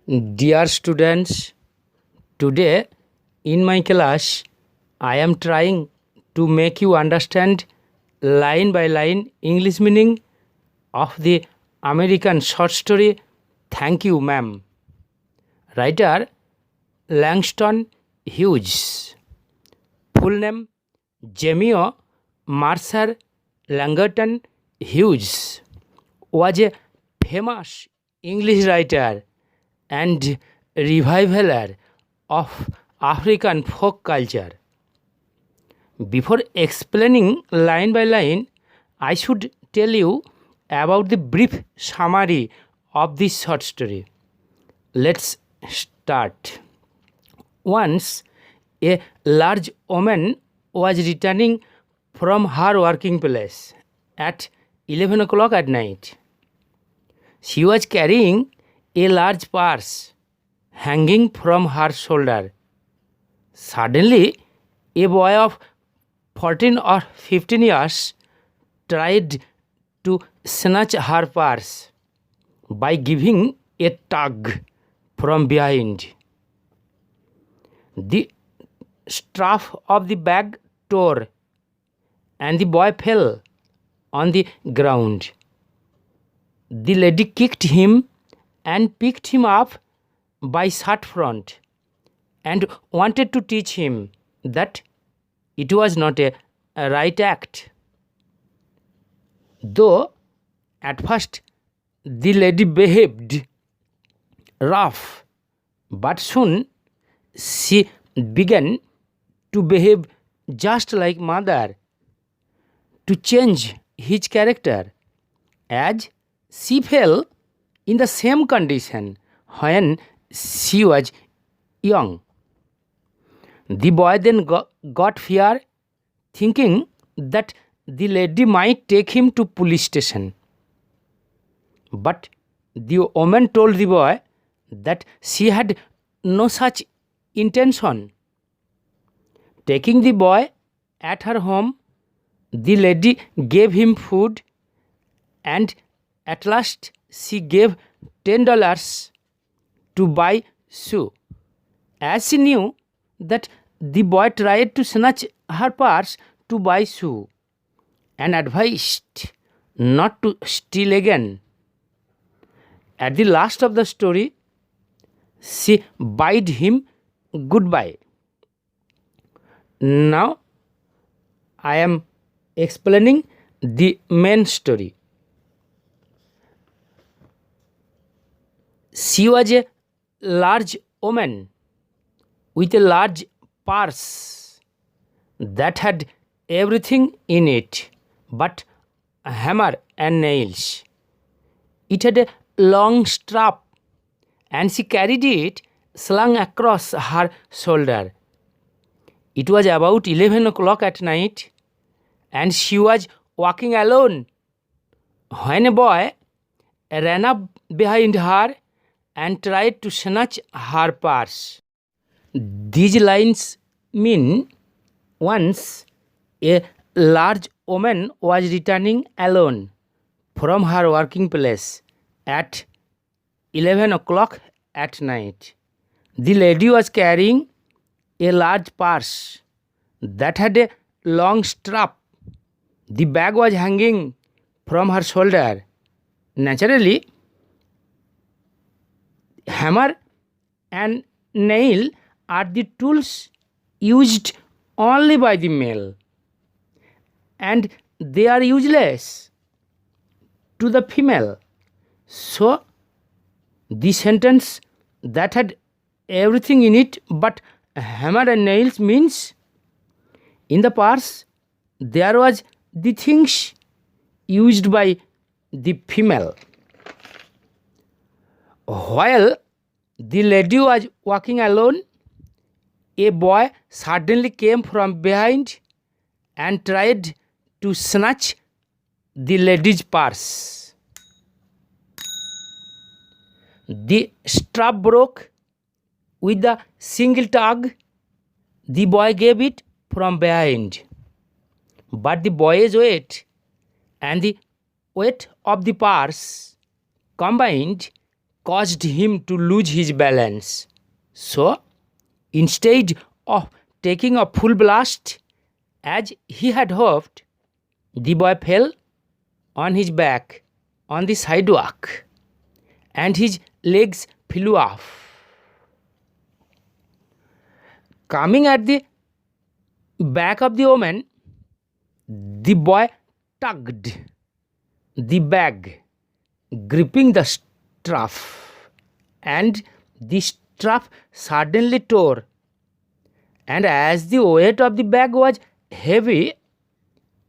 Dear students, today in my class I am trying to make you understand line by line English meaning of the American short story Thank You Ma'am. Writer Langston Hughes. Full name Jamie Mercer Langton Hughes was a famous English writer and revivaler of African folk culture. Before explaining line by line, I should tell you about the brief summary of this short story. Let's start. Once, a large woman was returning from her working place at 11 o'clock at night. She was carrying a large purse hanging from her shoulder. Suddenly, a boy of 14 or 15 years tried to snatch her purse by giving a tug from behind. The strap of the bag tore and the boy fell on the ground. The lady kicked him and picked him up by shirt front and wanted to teach him that it was not a right act. Though at first the lady behaved rough, but soon she began to behave just like mother, to change his character, as she fell in the same condition when she was young. The boy then got fear, thinking that the lady might take him to police station. But the woman told the boy that she had no such intention. Taking the boy at her home, the lady gave him food, and at last she gave $10 to buy shoe. As she knew that the boy tried to snatch her purse to buy shoe and advised not to steal again. At the last of the story, she bade him goodbye. Now I am explaining the main story. She was a large woman with a large purse that had everything in it but a hammer and nails. It had a long strap, and she carried it slung across her shoulder. It was about 11 o'clock at night, and she was walking alone when a boy ran up behind her and tried to snatch her purse. These lines mean once a large woman was returning alone from her working place at 11 o'clock at night. The lady was carrying a large purse that had a long strap. The bag was hanging from her shoulder. Naturally, hammer and nail are the tools used only by the male, and they are useless to the female. So, the sentence that had everything in it but hammer and nails means in the purse there was the things used by the female. While the lady was walking alone, a boy suddenly came from behind and tried to snatch the lady's purse. The strap broke with a single tug. The boy gave it from behind, but the boy's weight and the weight of the purse combined caused him to lose his balance. So, instead of taking a full blast, as he had hoped, the boy fell on his back on the sidewalk and his legs flew off. Coming at the back of the woman, the boy tugged the bag, gripping the strap, and the strap suddenly tore. And as the weight of the bag was heavy,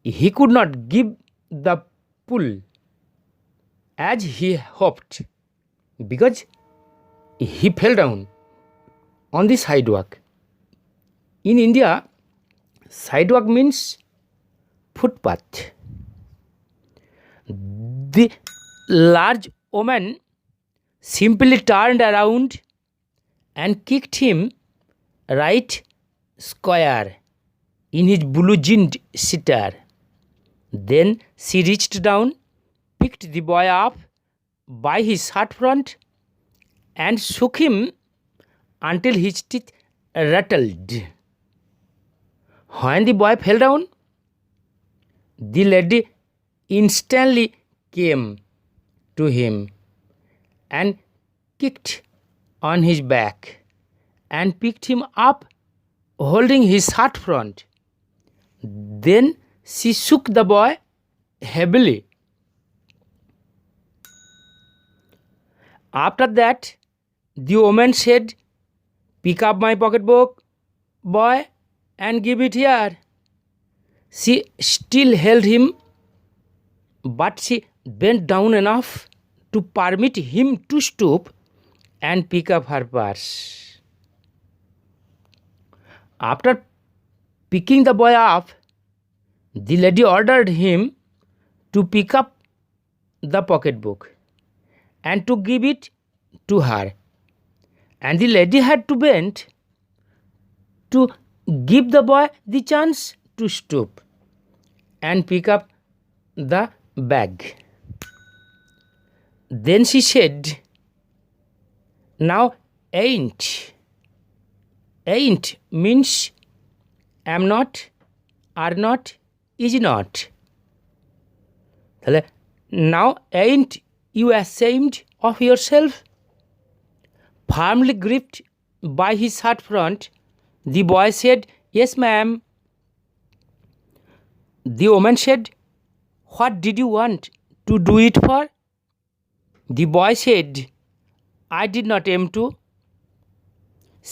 he could not give the pull as he hoped, because he fell down on the sidewalk. In India, sidewalk means footpath. The large woman simply turned around and kicked him right square in his blue jeaned sitter. Then she reached down, picked the boy up by his shirt front, and shook him until his teeth rattled. When the boy fell down, the lady instantly came to him and kicked on his back and picked him up, holding his shirt front. Then she shook the boy heavily. After that, the woman said, "Pick up my pocketbook, boy, and give it here." She still held him, but she bent down enough to permit him to stoop and pick up her purse. After picking the boy up, the lady ordered him to pick up the pocketbook and to give it to her. And the lady had to bend to give the boy the chance to stoop and pick up the bag. Then she said, "Now ain't. Ain't means am not, are not, is not. Now ain't you ashamed of yourself?" Firmly gripped by his shirt front, the boy said, "Yes, ma'am." The woman said, "What did you want to do it for?" The boy said, "I did not aim to."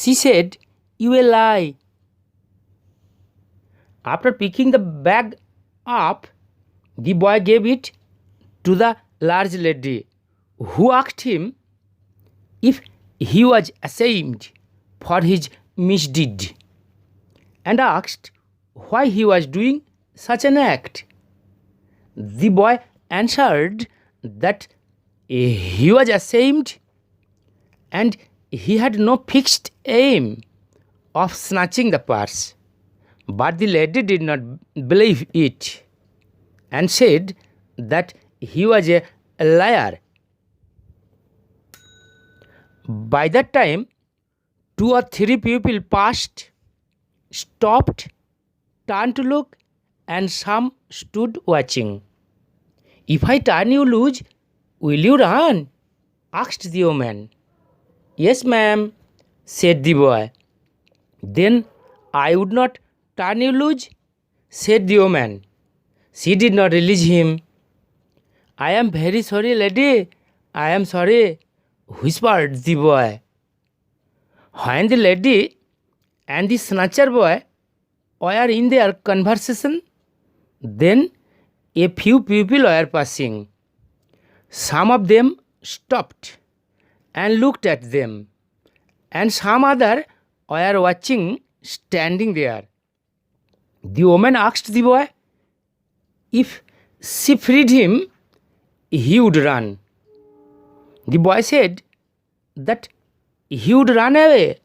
She said, "You a lie." After picking the bag up, the boy gave it to the large lady, who asked him if he was ashamed for his misdeed, and asked why he was doing such an act. The boy answered that he was ashamed and he had no fixed aim of snatching the purse. But the lady did not believe it and said that he was a liar. By that time, 2 or 3 people passed, stopped, turned to look, and some stood watching. "If I turn you loose, will you run?" asked the woman. "Yes, ma'am," said the boy. "Then I would not turn you loose," said the woman. She did not release him. "I am very sorry, lady. I am sorry," whispered the boy. When the lady and the snatcher boy were in their conversation, then a few people were passing. Some of them stopped and looked at them, and some other were watching, standing there. The woman asked the boy if she freed him, he would run. The boy said that he would run away.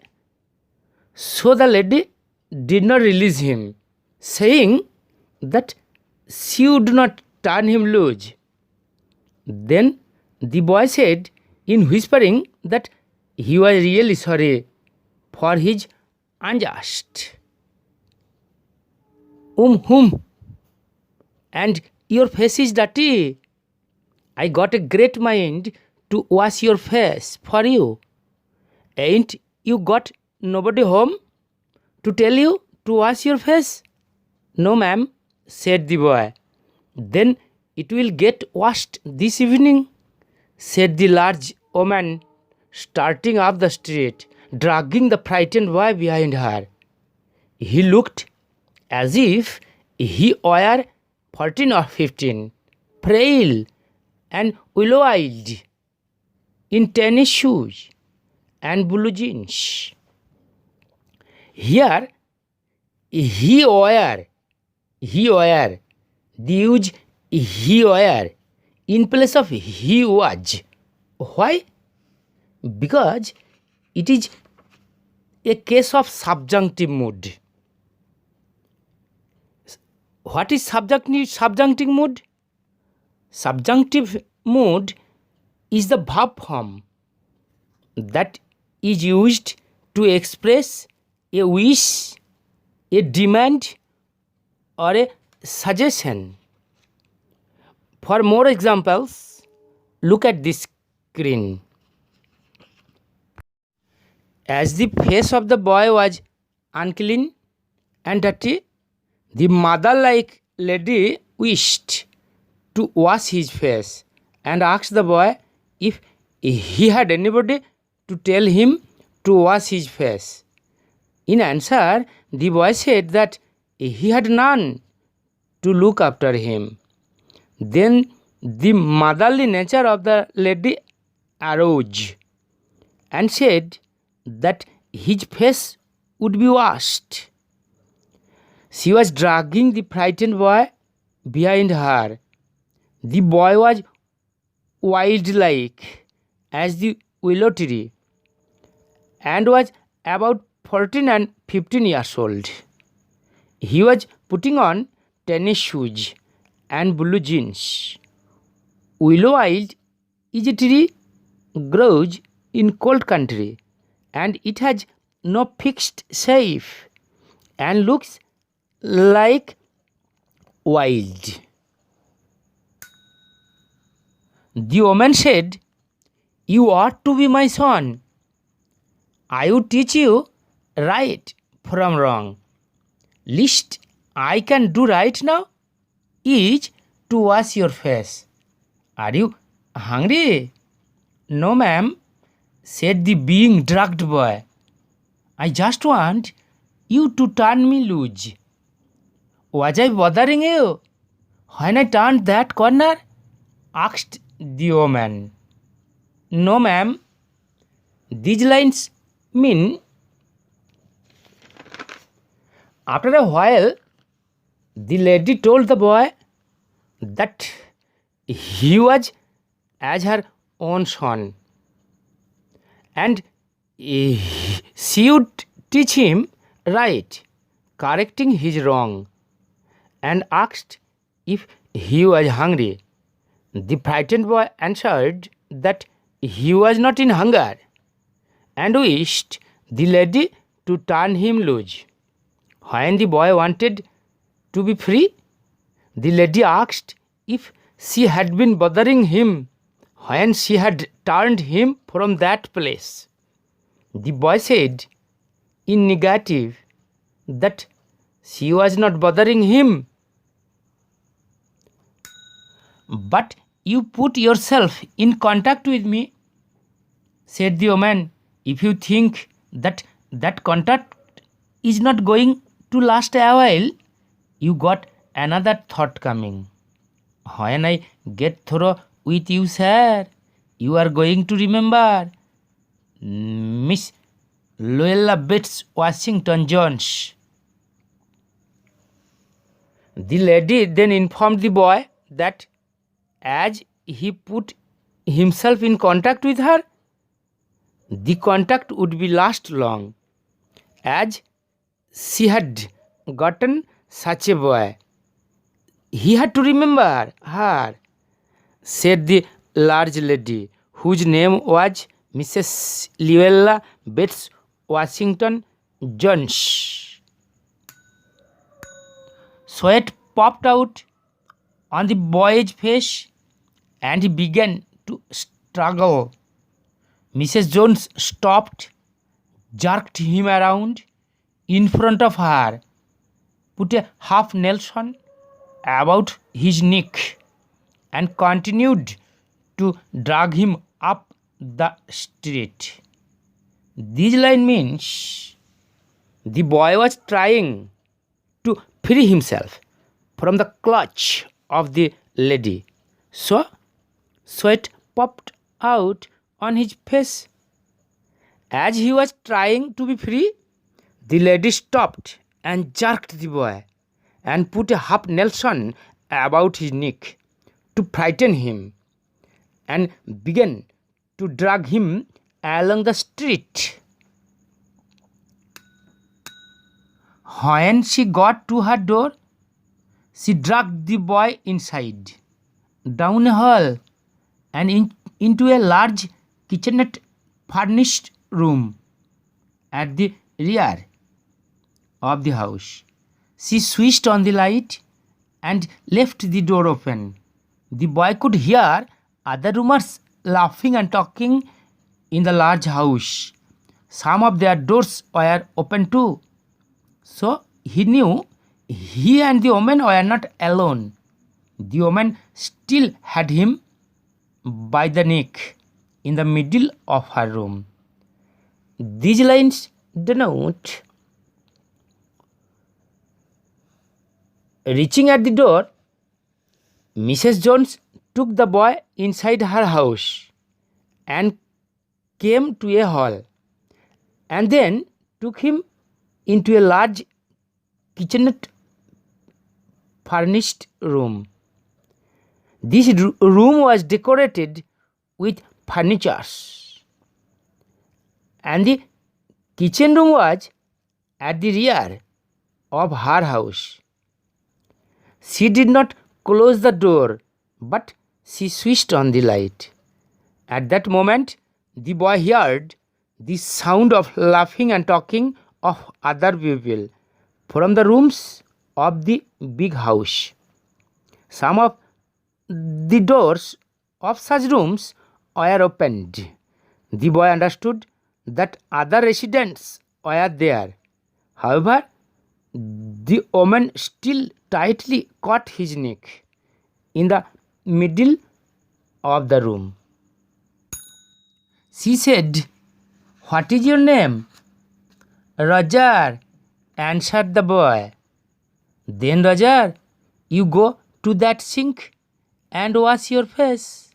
So the lady did not release him, saying that she would not turn him loose. Then the boy said in whispering that he was really sorry for his unjust. Whom? And your face is dirty. I got a great mind to wash your face for you. Ain't you got nobody home to tell you to wash your face? No, ma'am, said the boy. Then it will get washed this evening, said the large woman, starting up the street, dragging the frightened boy behind her. He looked as if he were 14 or 15, frail and willow-eyed, in tennis shoes and blue jeans. Here he were the use he were in place of he was. Why? Because it is a case of subjunctive mood. What is subjunctive mood? Subjunctive mood is the verb form that is used to express a wish, a demand, or a suggestion. For more examples, look at this screen. As the face of the boy was unclean and dirty, the mother-like lady wished to wash his face and asked the boy if he had anybody to tell him to wash his face. In answer, the boy said that he had none to look after him. Then the motherly nature of the lady arose and said that his face would be washed. She was dragging the frightened boy behind her. The boy was wild-like as the willow tree and was about 14 and 15 years old. He was putting on tennis shoes and blue jeans. Willow-eyed is a tree grows in cold country, and it has no fixed shape and looks like wild. The woman said, "You ought to be my son. I would teach you right from wrong. Least I can do right now is to wash your face. Are you hungry?" "No, ma'am," said the being drugged boy. "I just want you to turn me loose." "Was I bothering you when I turned that corner?" asked the woman. "No, ma'am." These lines mean, after a while, the lady told the boy that he was as her own son, and she would teach him right, correcting his wrong, and asked if he was hungry. The frightened boy answered that he was not in hunger, and wished the lady to turn him loose. When the boy wanted to be free, the lady asked if she had been bothering him when she had turned him from that place. The boy said in negative that she was not bothering him. "But you put yourself in contact with me," said the woman. "If you think that contact is not going to last a while, you got another thought coming. When I get through with you, sir, you are going to remember Miss Luella Bates Washington Jones." The lady then informed the boy that as he put himself in contact with her, the contact would be last long, as she had gotten such a boy. He had to remember her, said the large lady, whose name was Mrs. Luella Bates Washington Jones. Sweat popped out on the boy's face and he began to struggle. Mrs. Jones stopped, jerked him around in front of her, put a half Nelson about his neck, and continued to drag him up the street. This line means the boy was trying to free himself from the clutch of the lady. So, sweat popped out on his face. As he was trying to be free, the lady stopped and jerked the boy and put a half Nelson about his neck to frighten him and began to drag him along the street. When she got to her door, she dragged the boy inside, down a hall, and into a large kitchenette furnished room at the rear of the house. She switched on the light and left the door open. The boy could hear other roomers laughing and talking in the large house. Some of their doors were open too. So he knew he and the woman were not alone. The woman still had him by the neck in the middle of her room. These lines denote reaching at the door. Mrs. Jones took the boy inside her house and came to a hall, and then took him into a large kitchenette furnished room. This room was decorated with furnitures, and the kitchen room was at the rear of her house. She did not close the door, but she switched on the light. At that moment, the boy heard the sound of laughing and talking of other people from the rooms of the big house. Some of the doors of such rooms were opened. The boy understood that other residents were there. However, the woman still tightly caught his neck in the middle of the room. She said, "What is your name?" "Roger," answered the boy. "Then, Roger, you go to that sink and wash your face,"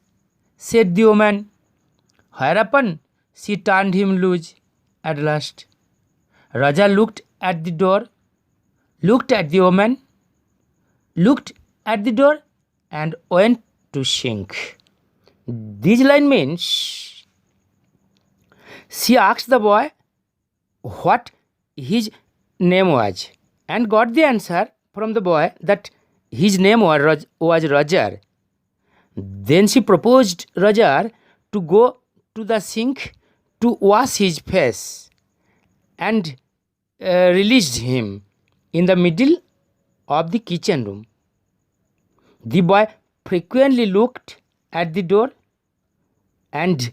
said the woman. Whereupon she turned him loose at last. Roger looked at the door, looked at the woman, looked at the door, and went to sink. This line means she asked the boy what his name was and got the answer from the boy that his name was Roger. Then she proposed Roger to go to the sink to wash his face and released him in the middle of the kitchen room. The boy frequently looked at the door and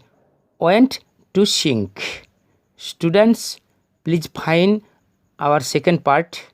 went to sink. Students, please find our second part.